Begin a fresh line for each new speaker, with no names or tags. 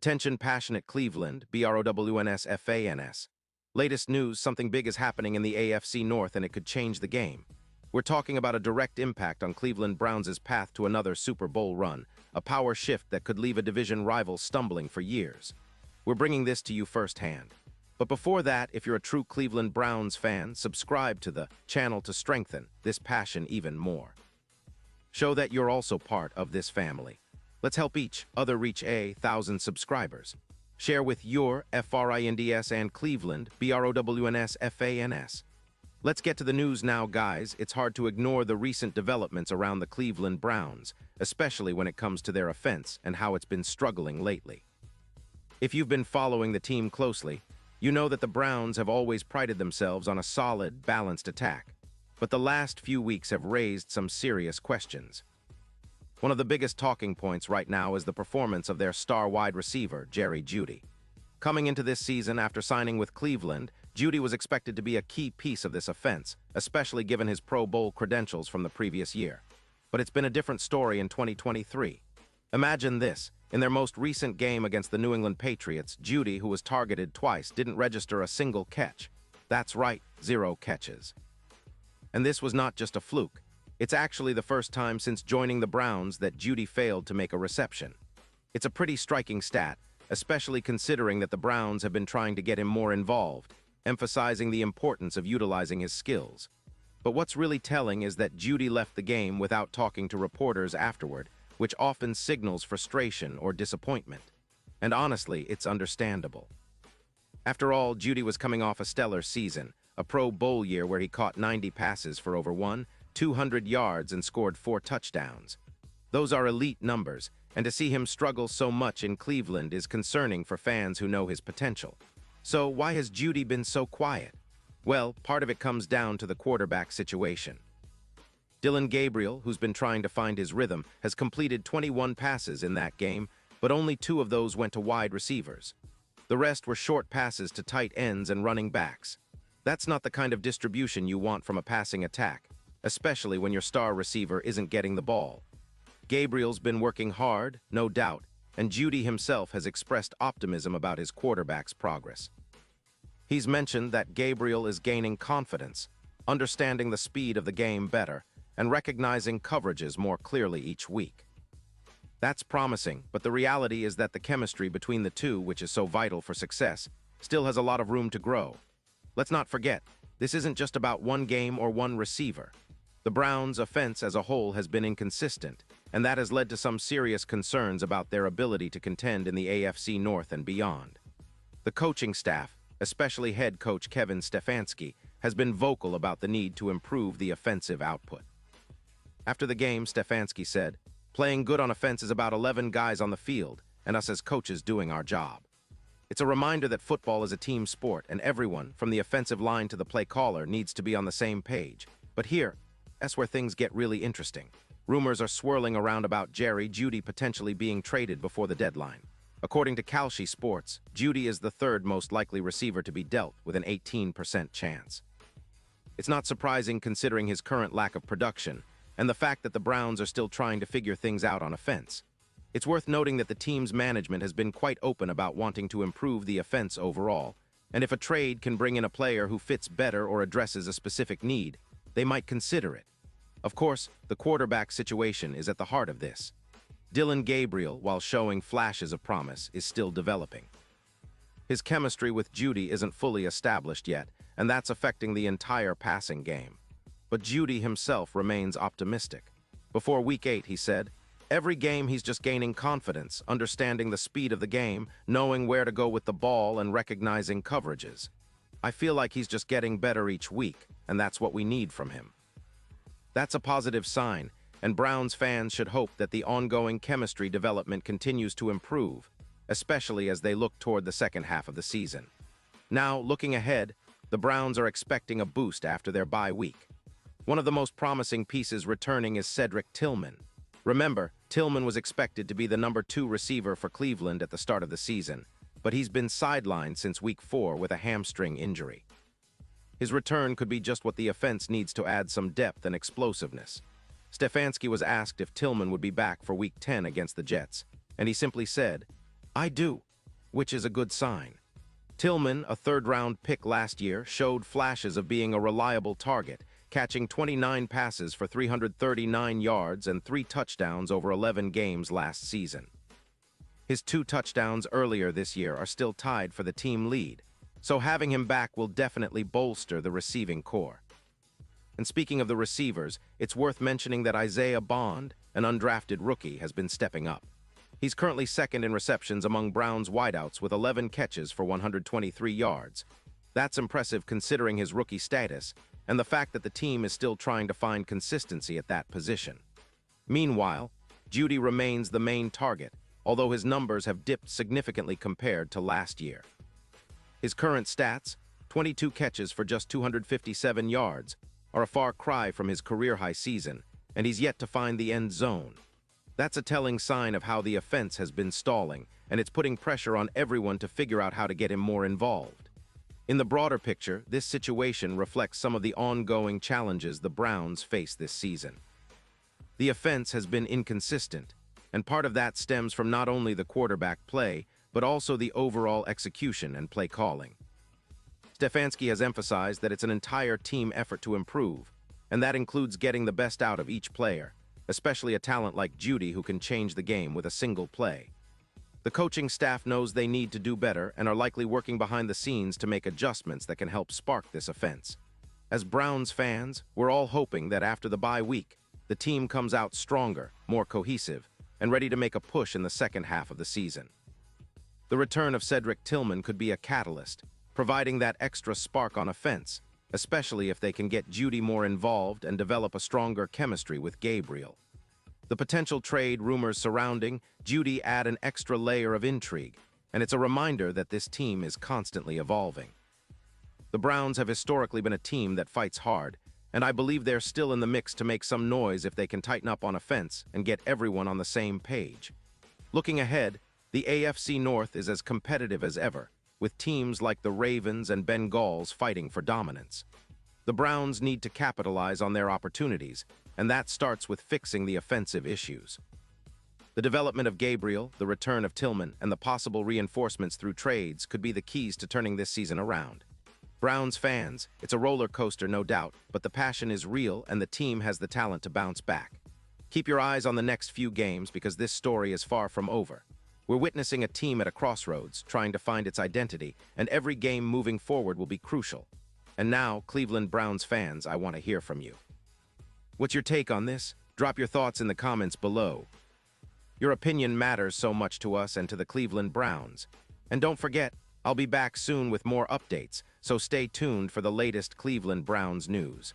Attention passionate Cleveland, BROWNS. Latest news, something big is happening in the AFC North and it could change the game. We're talking about a direct impact on Cleveland Browns' path to another Super Bowl run, a power shift that could leave a division rival stumbling for years. We're bringing this to you firsthand. But before that, if you're a true Cleveland Browns fan, subscribe to the channel to strengthen this passion even more. Show that you're also part of this family. Let's help each other reach 1,000 subscribers. Share with your FRINDS and Cleveland, BROWNS. Let's get to the news now, guys. It's hard to ignore the recent developments around the Cleveland Browns, especially when it comes to their offense and how it's been struggling lately. If you've been following the team closely, you know that the Browns have always prided themselves on a solid, balanced attack. But the last few weeks have raised some serious questions. One of the biggest talking points right now is the performance of their star wide receiver, Jerry Jeudy. Coming into this season after signing with Cleveland, Jeudy was expected to be a key piece of this offense, especially given his Pro Bowl credentials from the previous year. But it's been a different story in 2023. Imagine this. In their most recent game against the New England Patriots, Jeudy, who was targeted twice, didn't register a single catch. That's right, 0 catches. And this was not just a fluke. It's actually the first time since joining the Browns that Jeudy failed to make a reception. It's a pretty striking stat, especially considering that the Browns have been trying to get him more involved, emphasizing the importance of utilizing his skills. But what's really telling is that Jeudy left the game without talking to reporters afterward, which often signals frustration or disappointment. And honestly, it's understandable. After all, Jeudy was coming off a stellar season, a Pro Bowl year where he caught 90 passes for over 200 yards and scored 4 touchdowns. Those are elite numbers, and to see him struggle so much in Cleveland is concerning for fans who know his potential. So why has Jeudy been so quiet? Well, part of it comes down to the quarterback situation. Dillon Gabriel, who's been trying to find his rhythm, has completed 21 passes in that game, but only 2 of those went to wide receivers. The rest were short passes to tight ends and running backs. That's not the kind of distribution you want from a passing attack, especially when your star receiver isn't getting the ball. Gabriel's been working hard, no doubt, and Jeudy himself has expressed optimism about his quarterback's progress. He's mentioned that Gabriel is gaining confidence, understanding the speed of the game better, and recognizing coverages more clearly each week. That's promising, but the reality is that the chemistry between the two, which is so vital for success, still has a lot of room to grow. Let's not forget, this isn't just about one game or one receiver. The Browns' offense as a whole has been inconsistent, and that has led to some serious concerns about their ability to contend in the AFC North and beyond. The coaching staff, especially head coach Kevin Stefanski, has been vocal about the need to improve the offensive output. After the game, Stefanski said, "Playing good on offense is about 11 guys on the field, and us as coaches doing our job." It's a reminder that football is a team sport, and everyone, from the offensive line to the play caller, needs to be on the same page. But here, that's where things get really interesting. Rumors are swirling around about Jerry Jeudy potentially being traded before the deadline. According to Kalshi Sports, Jeudy is the 3rd most likely receiver to be dealt, with an 18% chance. It's not surprising considering his current lack of production, and the fact that the Browns are still trying to figure things out on offense. It's worth noting that the team's management has been quite open about wanting to improve the offense overall, and if a trade can bring in a player who fits better or addresses a specific need, they might consider it. Of course, the quarterback situation is at the heart of this. Dillon Gabriel, while showing flashes of promise, is still developing. His chemistry with Jeudy isn't fully established yet, and that's affecting the entire passing game. But Jeudy himself remains optimistic. Before Week 8, he said, "Every game he's just gaining confidence, understanding the speed of the game, knowing where to go with the ball, and recognizing coverages. I feel like he's just getting better each week, and that's what we need from him." That's a positive sign, and Browns fans should hope that the ongoing chemistry development continues to improve, especially as they look toward the second half of the season. Now, looking ahead, the Browns are expecting a boost after their bye week. One of the most promising pieces returning is Cedric Tillman. Remember, Tillman was expected to be the number 2 receiver for Cleveland at the start of the season, but he's been sidelined since Week 4 with a hamstring injury. His return could be just what the offense needs to add some depth and explosiveness. Stefanski was asked if Tillman would be back for Week 10 against the Jets, and he simply said, "I do. which is a good sign. Tillman, a third-round pick last year, showed flashes of being a reliable target, catching 29 passes for 339 yards and 3 touchdowns over 11 games last season. His 2 touchdowns earlier this year are still tied for the team lead, so having him back will definitely bolster the receiving core. And speaking of the receivers, it's worth mentioning that Isaiah Bond, an undrafted rookie, has been stepping up. He's currently second in receptions among Browns wideouts with 11 catches for 123 yards. That's impressive considering his rookie status and the fact that the team is still trying to find consistency at that position. Meanwhile, Jeudy remains the main target, although his numbers have dipped significantly compared to last year. His current stats, 22 catches for just 257 yards, are a far cry from his career-high season, and he's yet to find the end zone. That's a telling sign of how the offense has been stalling, and it's putting pressure on everyone to figure out how to get him more involved. In the broader picture, this situation reflects some of the ongoing challenges the Browns face this season. The offense has been inconsistent, and part of that stems from not only the quarterback play, but also the overall execution and play calling. Stefanski has emphasized that it's an entire team effort to improve, and that includes getting the best out of each player, especially a talent like Jeudy who can change the game with a single play. The coaching staff knows they need to do better and are likely working behind the scenes to make adjustments that can help spark this offense. As Browns fans, we're all hoping that after the bye week, the team comes out stronger, more cohesive, and ready to make a push in the second half of the season. The return of Cedric Tillman could be a catalyst, providing that extra spark on offense, especially if they can get Jeudy more involved and develop a stronger chemistry with Gabriel. The potential trade rumors surrounding Jeudy add an extra layer of intrigue, and it's a reminder that this team is constantly evolving. The Browns have historically been a team that fights hard, and I believe they're still in the mix to make some noise if they can tighten up on offense and get everyone on the same page. Looking ahead, the AFC North is as competitive as ever, with teams like the Ravens and Bengals fighting for dominance. The Browns need to capitalize on their opportunities, and that starts with fixing the offensive issues. The development of Gabriel, the return of Tillman, and the possible reinforcements through trades could be the keys to turning this season around. Browns fans, it's a roller coaster, no doubt, but the passion is real and the team has the talent to bounce back. Keep your eyes on the next few games because this story is far from over. We're witnessing a team at a crossroads, trying to find its identity, and every game moving forward will be crucial. And now, Cleveland Browns fans, I want to hear from you. What's your take on this? Drop your thoughts in the comments below. Your opinion matters so much to us and to the Cleveland Browns. And don't forget, I'll be back soon with more updates, so stay tuned for the latest Cleveland Browns news.